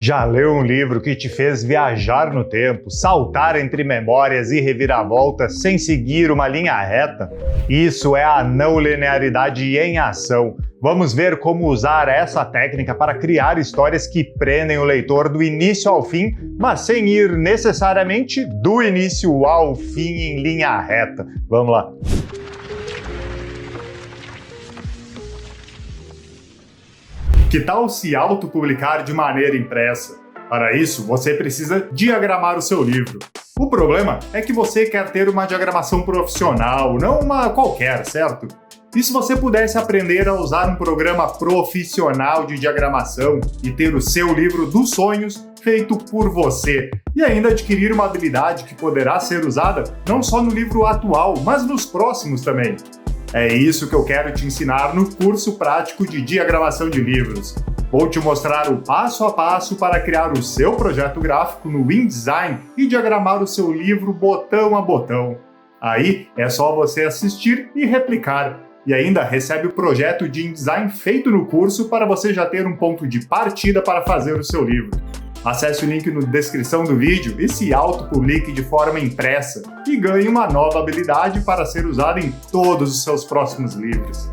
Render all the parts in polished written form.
Já leu um livro que te fez viajar no tempo, saltar entre memórias e reviravoltas sem seguir uma linha reta? Isso é a não linearidade em ação. Vamos ver como usar essa técnica para criar histórias que prendem o leitor do início ao fim, mas sem ir necessariamente do início ao fim em linha reta. Vamos lá! Que tal se autopublicar de maneira impressa? Para isso, você precisa diagramar o seu livro. O problema é que você quer ter uma diagramação profissional, não uma qualquer, certo? E se você pudesse aprender a usar um programa profissional de diagramação e ter o seu livro dos sonhos feito por você, e ainda adquirir uma habilidade que poderá ser usada não só no livro atual, mas nos próximos também? É isso que eu quero te ensinar no curso prático de diagramação de livros. Vou te mostrar o passo a passo para criar o seu projeto gráfico no InDesign e diagramar o seu livro botão a botão. Aí é só você assistir e replicar. E ainda recebe o projeto de InDesign feito no curso para você já ter um ponto de partida para fazer o seu livro. Acesse o link na descrição do vídeo e se autopublique de forma impressa e ganhe uma nova habilidade para ser usada em todos os seus próximos livros.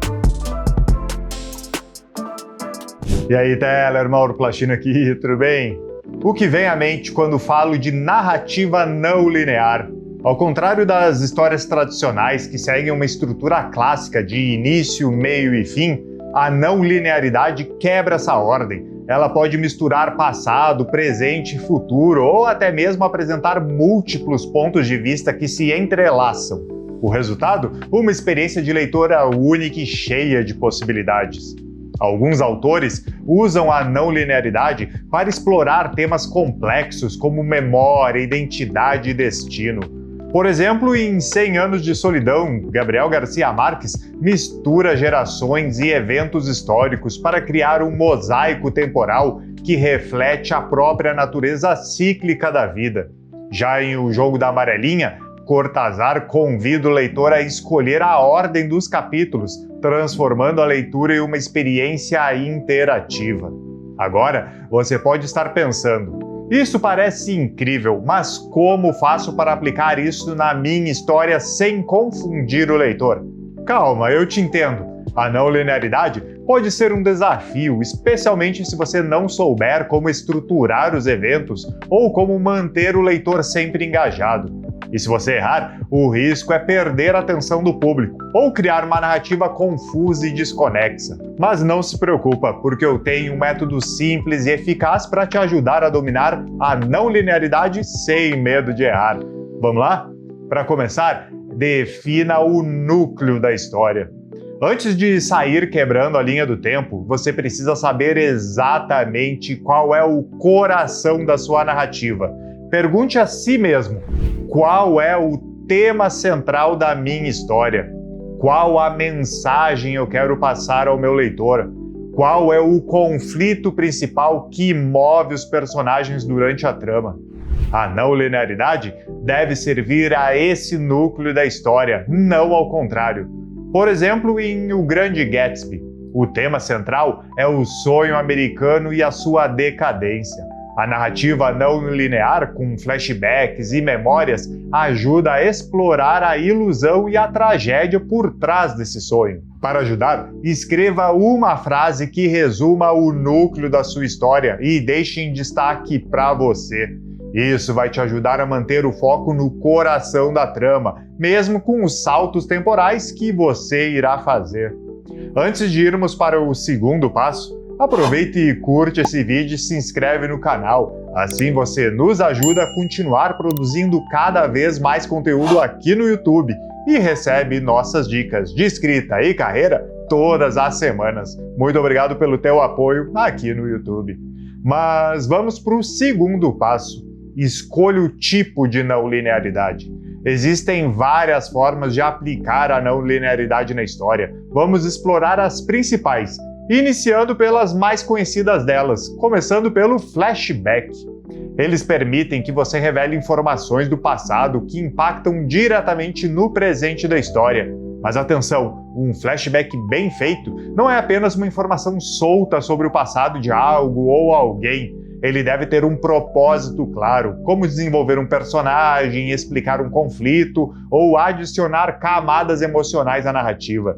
E aí, Teller, Mauro Plachino aqui, tudo bem? O que vem à mente quando falo de narrativa não linear? Ao contrário das histórias tradicionais que seguem uma estrutura clássica de início, meio e fim, a não linearidade quebra essa ordem. Ela pode misturar passado, presente e futuro, ou até mesmo apresentar múltiplos pontos de vista que se entrelaçam. O resultado? Uma experiência de leitura única e cheia de possibilidades. Alguns autores usam a não linearidade para explorar temas complexos como memória, identidade e destino. Por exemplo, em 100 Anos de Solidão, Gabriel Garcia Marques mistura gerações e eventos históricos para criar um mosaico temporal que reflete a própria natureza cíclica da vida. Já em O Jogo da Amarelinha, Cortázar convida o leitor a escolher a ordem dos capítulos, transformando a leitura em uma experiência interativa. Agora, você pode estar pensando: isso parece incrível, mas como faço para aplicar isso na minha história sem confundir o leitor? Calma, eu te entendo. A não linearidade pode ser um desafio, especialmente se você não souber como estruturar os eventos ou como manter o leitor sempre engajado. E se você errar, o risco é perder a atenção do público ou criar uma narrativa confusa e desconexa. Mas não se preocupa, porque eu tenho um método simples e eficaz para te ajudar a dominar a não linearidade sem medo de errar. Vamos lá? Para começar, defina o núcleo da história. Antes de sair quebrando a linha do tempo, você precisa saber exatamente qual é o coração da sua narrativa. Pergunte a si mesmo: qual é o tema central da minha história? Qual a mensagem eu quero passar ao meu leitor? Qual é o conflito principal que move os personagens durante a trama? A não linearidade deve servir a esse núcleo da história, não ao contrário. Por exemplo, em O Grande Gatsby, o tema central é o sonho americano e a sua decadência. A narrativa não linear, com flashbacks e memórias, ajuda a explorar a ilusão e a tragédia por trás desse sonho. Para ajudar, escreva uma frase que resuma o núcleo da sua história e deixe em destaque para você. Isso vai te ajudar a manter o foco no coração da trama, mesmo com os saltos temporais que você irá fazer. Antes de irmos para o segundo passo, aproveite e curte esse vídeo e se inscreve no canal. Assim você nos ajuda a continuar produzindo cada vez mais conteúdo aqui no YouTube e recebe nossas dicas de escrita e carreira todas as semanas. Muito obrigado pelo teu apoio aqui no YouTube. Mas vamos para o segundo passo. Escolha o tipo de não linearidade. Existem várias formas de aplicar a não linearidade na história. Vamos explorar as principais, iniciando pelas mais conhecidas delas, começando pelo flashback. Eles permitem que você revele informações do passado que impactam diretamente no presente da história. Mas atenção, um flashback bem feito não é apenas uma informação solta sobre o passado de algo ou alguém. Ele deve ter um propósito claro, como desenvolver um personagem, explicar um conflito ou adicionar camadas emocionais à narrativa.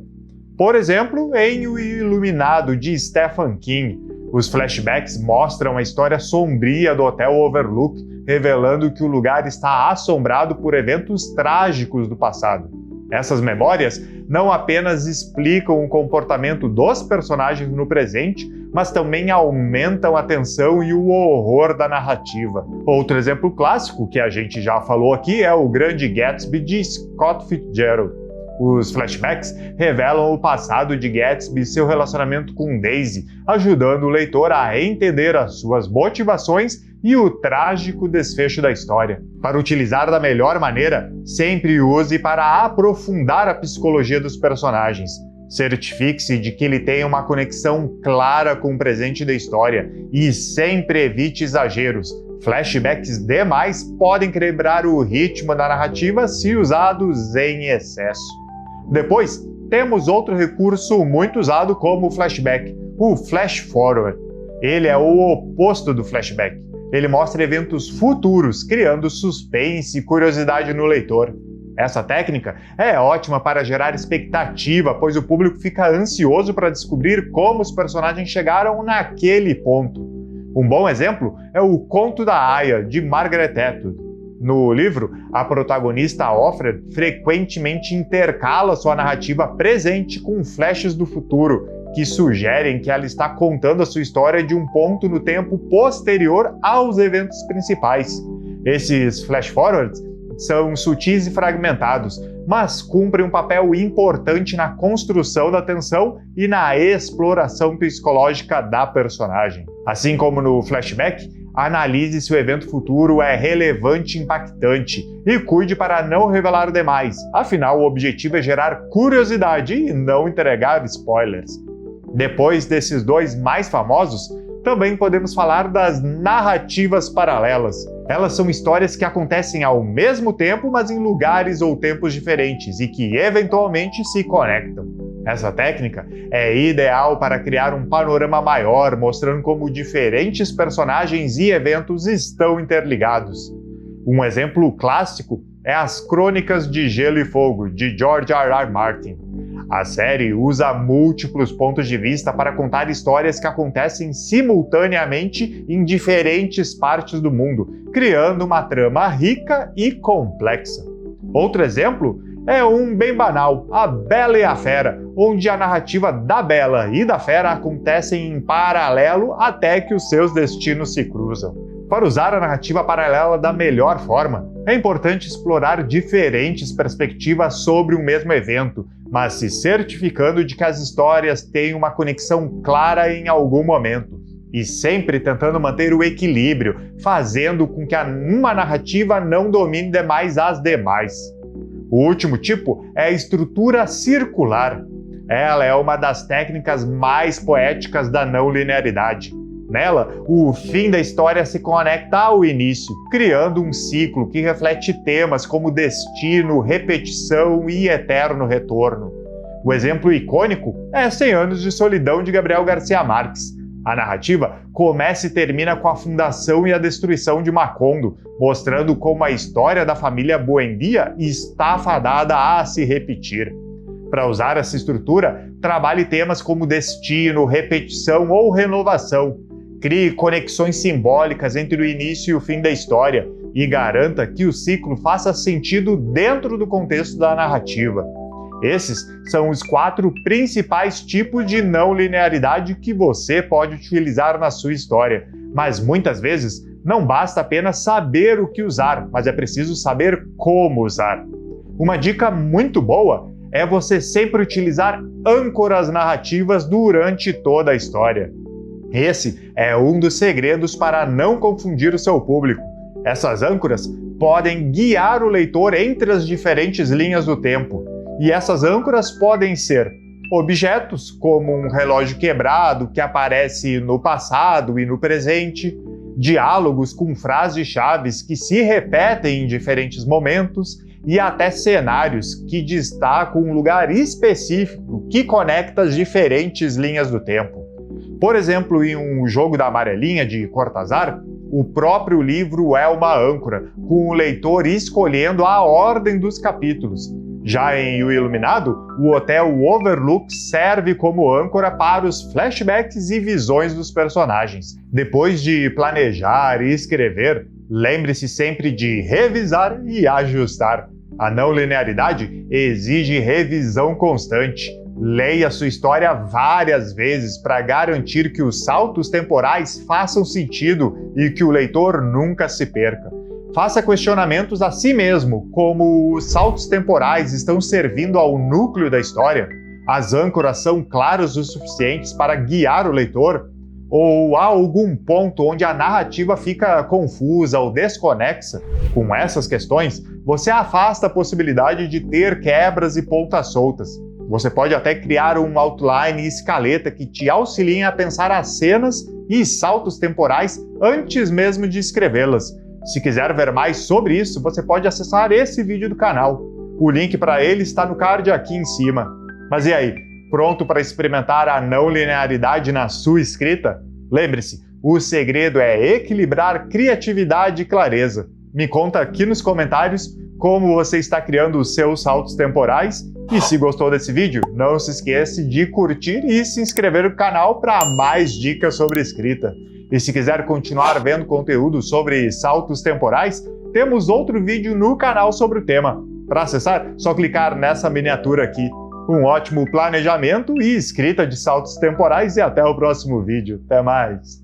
Por exemplo, em O Iluminado, de Stephen King, os flashbacks mostram a história sombria do Hotel Overlook, revelando que o lugar está assombrado por eventos trágicos do passado. Essas memórias não apenas explicam o comportamento dos personagens no presente, mas também aumentam a tensão e o horror da narrativa. Outro exemplo clássico que a gente já falou aqui é O Grande Gatsby, de Scott Fitzgerald. Os flashbacks revelam o passado de Gatsby e seu relacionamento com Daisy, ajudando o leitor a entender as suas motivações e o trágico desfecho da história. Para utilizar da melhor maneira, sempre use para aprofundar a psicologia dos personagens. Certifique-se de que ele tenha uma conexão clara com o presente da história e sempre evite exageros. Flashbacks demais podem quebrar o ritmo da narrativa se usados em excesso. Depois, temos outro recurso muito usado como o flashback, o flash forward. Ele é o oposto do flashback. Ele mostra eventos futuros, criando suspense e curiosidade no leitor. Essa técnica é ótima para gerar expectativa, pois o público fica ansioso para descobrir como os personagens chegaram naquele ponto. Um bom exemplo é o Conto da Aya, de Margaret Atwood. No livro, a protagonista Offred frequentemente intercala sua narrativa presente com flashes do futuro, que sugerem que ela está contando a sua história de um ponto no tempo posterior aos eventos principais. Esses flash-forwards são sutis e fragmentados, mas cumprem um papel importante na construção da tensão e na exploração psicológica da personagem. Assim como no flashback, analise se o evento futuro é relevante e impactante e cuide para não revelar demais, afinal o objetivo é gerar curiosidade e não entregar spoilers. Depois desses dois mais famosos, também podemos falar das narrativas paralelas. Elas são histórias que acontecem ao mesmo tempo, mas em lugares ou tempos diferentes e que eventualmente se conectam. Essa técnica é ideal para criar um panorama maior, mostrando como diferentes personagens e eventos estão interligados. Um exemplo clássico é As Crônicas de Gelo e Fogo, de George R.R. Martin. A série usa múltiplos pontos de vista para contar histórias que acontecem simultaneamente em diferentes partes do mundo, criando uma trama rica e complexa. Outro exemplo é um bem banal, A Bela e a Fera, onde a narrativa da Bela e da Fera acontecem em paralelo até que os seus destinos se cruzam. Para usar a narrativa paralela da melhor forma, é importante explorar diferentes perspectivas sobre o mesmo evento, mas se certificando de que as histórias têm uma conexão clara em algum momento, e sempre tentando manter o equilíbrio, fazendo com que uma narrativa não domine demais as demais. O último tipo é a estrutura circular. Ela é uma das técnicas mais poéticas da não linearidade. Nela, o fim da história se conecta ao início, criando um ciclo que reflete temas como destino, repetição e eterno retorno. O exemplo icônico é 100 Anos de Solidão, de Gabriel Garcia Marques. A narrativa começa e termina com a fundação e a destruição de Macondo, mostrando como a história da família Buendia está fadada a se repetir. Para usar essa estrutura, trabalhe temas como destino, repetição ou renovação. Crie conexões simbólicas entre o início e o fim da história e garanta que o ciclo faça sentido dentro do contexto da narrativa. Esses são os 4 principais tipos de não linearidade que você pode utilizar na sua história, mas muitas vezes não basta apenas saber o que usar, mas é preciso saber como usar. Uma dica muito boa é você sempre utilizar âncoras narrativas durante toda a história. Esse é um dos segredos para não confundir o seu público. Essas âncoras podem guiar o leitor entre as diferentes linhas do tempo. E essas âncoras podem ser objetos, como um relógio quebrado que aparece no passado e no presente, diálogos com frases-chave que se repetem em diferentes momentos, e até cenários que destacam um lugar específico que conecta as diferentes linhas do tempo. Por exemplo, em Um Jogo da Amarelinha, de Cortázar, o próprio livro é uma âncora, com o leitor escolhendo a ordem dos capítulos. Já em O Iluminado, o Hotel Overlook serve como âncora para os flashbacks e visões dos personagens. Depois de planejar e escrever, lembre-se sempre de revisar e ajustar. A não linearidade exige revisão constante. Leia sua história várias vezes para garantir que os saltos temporais façam sentido e que o leitor nunca se perca. Faça questionamentos a si mesmo, como os saltos temporais estão servindo ao núcleo da história? As âncoras são claras o suficientes para guiar o leitor? Ou há algum ponto onde a narrativa fica confusa ou desconexa? Com essas questões, você afasta a possibilidade de ter quebras e pontas soltas. Você pode até criar um outline e escaleta que te auxiliem a pensar as cenas e saltos temporais antes mesmo de escrevê-las. Se quiser ver mais sobre isso, você pode acessar esse vídeo do canal. O link para ele está no card aqui em cima. Mas e aí, pronto para experimentar a não linearidade na sua escrita? Lembre-se, o segredo é equilibrar criatividade e clareza. Me conta aqui nos comentários como você está criando os seus saltos temporais. E se gostou desse vídeo, não se esqueça de curtir e se inscrever no canal para mais dicas sobre escrita. E se quiser continuar vendo conteúdo sobre saltos temporais, temos outro vídeo no canal sobre o tema. Para acessar, só clicar nessa miniatura aqui. Um ótimo planejamento e escrita de saltos temporais e até o próximo vídeo. Até mais!